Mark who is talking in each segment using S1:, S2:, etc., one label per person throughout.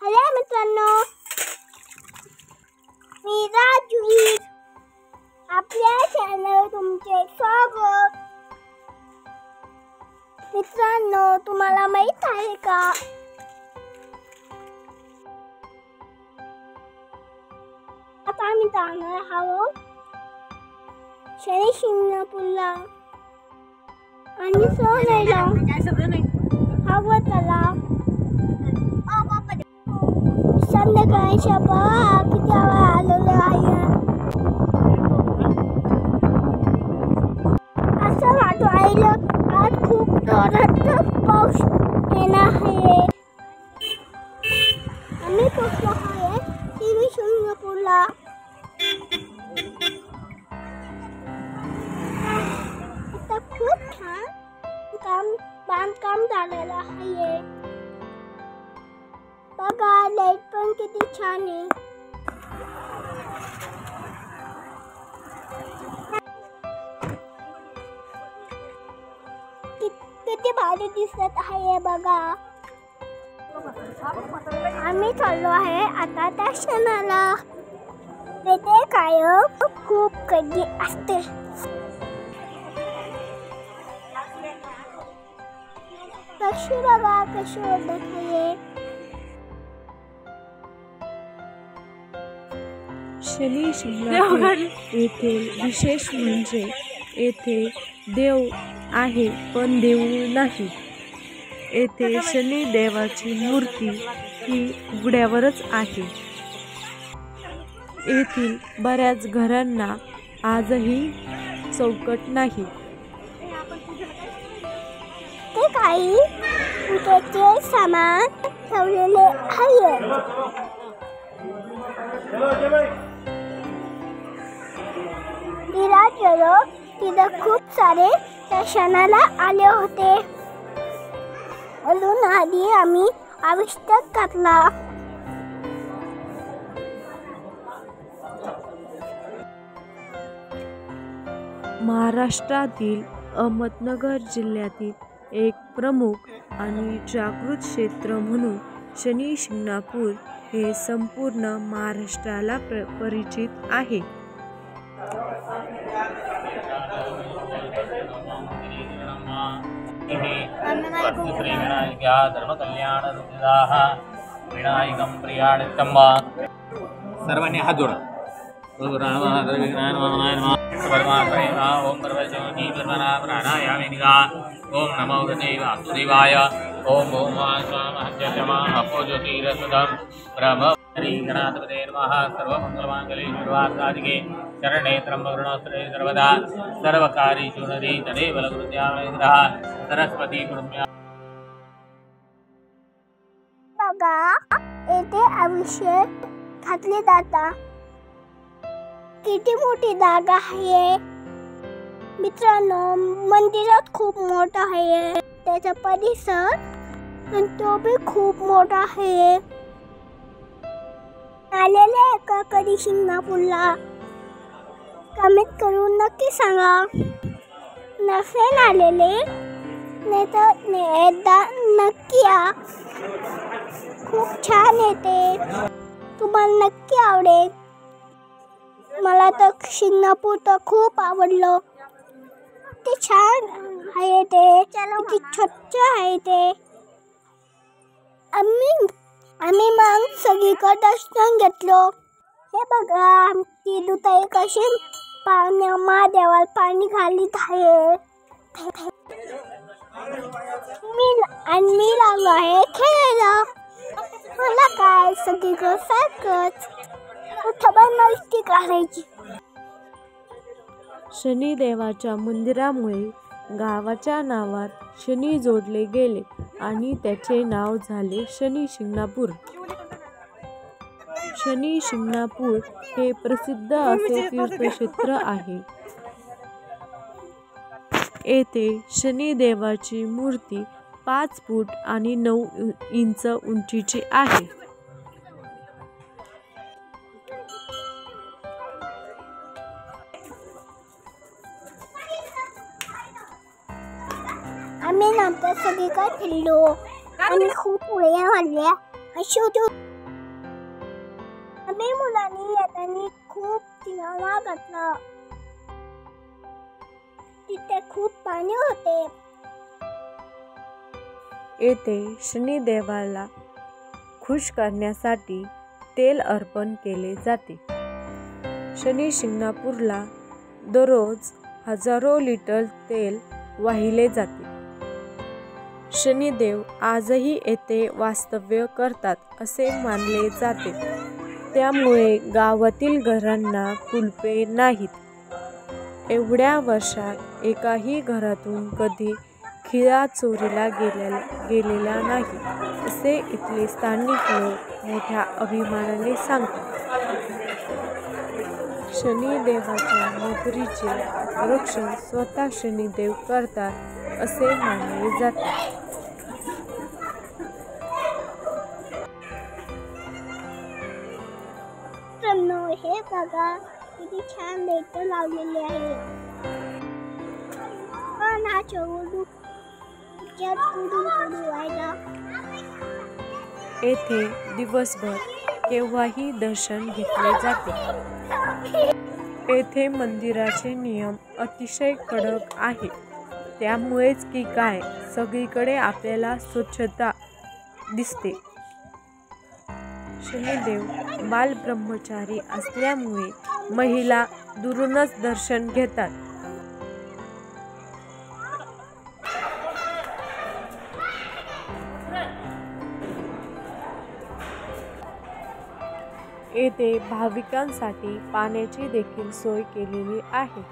S1: Hello मित्रांनो, मी राजवीर. आपल्या चॅनलवर तुमचे स्वागत. मित्रांनो, तुम्हाला माहित आहे का, आता आम्ही जाणार आहोत शनी शिंगणापूरला आणि सोनेला हवं तलाव. संध्याकाळच्या बघा किती आलेलो आहे. असं वाटू राहिलं आज खूप जोरात पाऊस येणार आहे. आम्ही पोचलो आहे शनी शिंगणापूरला. आता खूप छान बांधकाम झालेलं आहे. बघा लाईट पण किती छान आहे. किती भारी दिसत आहे बघा. आम्ही चाललो आहे आता त्या क्षणाला. तिथे काय खूप गर्दी असते. कशी बघा कशी ओढत आहे.
S2: शनी शिंगणापूर येथे विशेष म्हणजे येथे देव आहे पण देऊळ नाही. येथे शनी देवाची मूर्ती ही उघड्यावरच आहे. येथील बऱ्याच घरांना आजही चौकट नाही.
S1: ते काही पूजेचे सामान ठेवलेले आहे. तिथं खूप सारे त्या क्षणाला आले होते. म्हणून आधी आम्ही आवश्यक घातला.
S2: महाराष्ट्रातील अहमदनगर जिल्ह्यातील एक प्रमुख आणि जागृत क्षेत्र म्हणून शनी शिंगणापूर हे संपूर्ण महाराष्ट्राला परिचित आहे.
S3: सर्वांनी हात जोडा. ओम नमो वासुदेवाय. ओम ओम अपो ज्योतिरसुदं ब्रह्म श्री गणाधिपते नमः. सर्वमंगलमांगल्ये सर्वार्थसाधिके शरणे त्र्यंबके सर्वदा सर्वकार्येषु नदी तदेव लघुरुद्यामयग्रह सरस्वती कुर्म्या.
S1: बघा येथे अभिषेक घातले जातात. किती मोठी जागा आहे मित्रांनो. मंदिरात खूप मोठा आहे. त्याचा परिसर तो भी खूप मोठा आहे. आलेले का कधी शिंगणापूरला कमेंट करून नक्की सांगा. नसेल आलेले नाही तर एकदा नक्की या. खूप छान येते. तुम्हाला नक्की आवडेल. मला तर शिंगणापूर तर खूप आवडलं. ते छान आहे. ते किती स्वच्छ आहे ते. आम्ही मग सगळीकडे दर्शन घेतलो. हे बघा आमची दुताई कशी महादेवाला पाणी घालीत आहे. मी लागलो आहे खेळायला. मला काय सगळीकडे सारखंच. कुठं पण मस्ती करायची.
S2: शनी देवाच्या मंदिरामुळे गावाच्या नावात शनी जोडले गेले आणि त्याचे नाव झाले शनी शिंगणापूर. शनी शिंगणापूर हे प्रसिद्ध असे तीर्थक्षेत्र आहे. येथे शनी देवाची मूर्ती 5 फूट आणि 9 इंच उंचीची आहे.
S1: आम्ही नंतर सगळीकडे फिरलो आणि खूप उड्या मारल्या. शेवटी आम्ही मुलांनी येताना खूप किनारा घातला. तिथे खूप पाणी होते.
S2: येथे शनिदेवाला खुश करण्यासाठी तेल अर्पण केले जाते. शनी शिंगणापूरला दररोज हजारो लिटर तेल वाहिले जाते. शनिदेव आजही येथे वास्तव्य करतात असे मानले जाते. त्यामुळे गावातील घरांना कुलपे नाहीत. एवढ्या वर्षात एकाही घरातून कधी खिळा चोरीला गेलेला नाही असे इथले स्थानिक लोक मोठ्या अभिमानाने सांगतात. शनिदेवाच्या नगरीचे रक्षण स्वतः शनिदेव करतात असे मानले जाते.
S1: हे बघा किती छान लेट लावलेले आहे. पण हा चौगुडू व्हायला.
S2: येथे दिवसभर केव्हाही दर्शन घेतले जाते. येथे मंदिराचे नियम अतिशय कडक आहेत. त्यामुळेच की काय सगळीकडे आपल्याला स्वच्छता दिसते. शनिदेव बालब्रह्मचारी असल्यामुळे महिला दुरूनच दर्शन घेतात. येथे भाविकांसाठी पाण्याची देखील सोय केलेली आहे.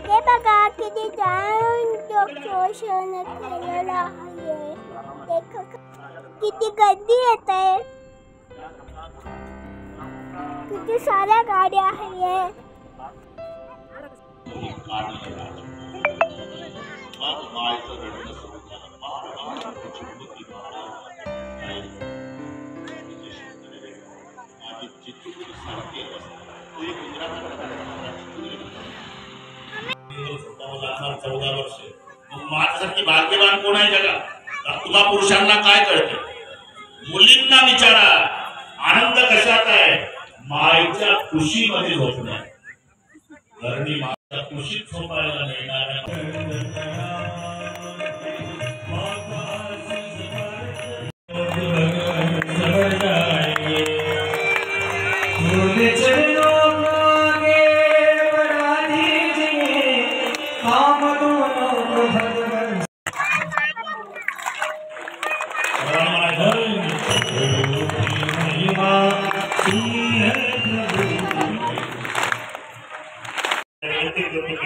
S1: हे बघा किती छान डेकोरेशन केलेलं आहे. किती गर्दी येते. किती साऱ्या गाड्या आहेत.
S4: माझ्यासारखी भाग्यवान कोण आहे जगात? तुम्हा पुरुषांना काय कळते? मुलींना विचारा आनंद कशात आहे? मायेच्या खुशीमध्ये झोपणे. घरणी माच्या खुशीत झोपायला मिळणार.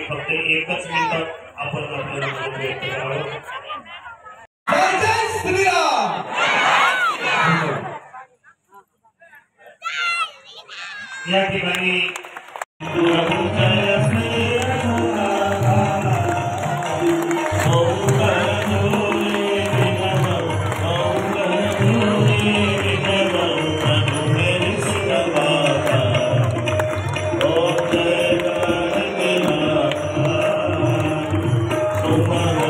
S4: फक्त एकच मिनिट आपण या ठिकाणी Oh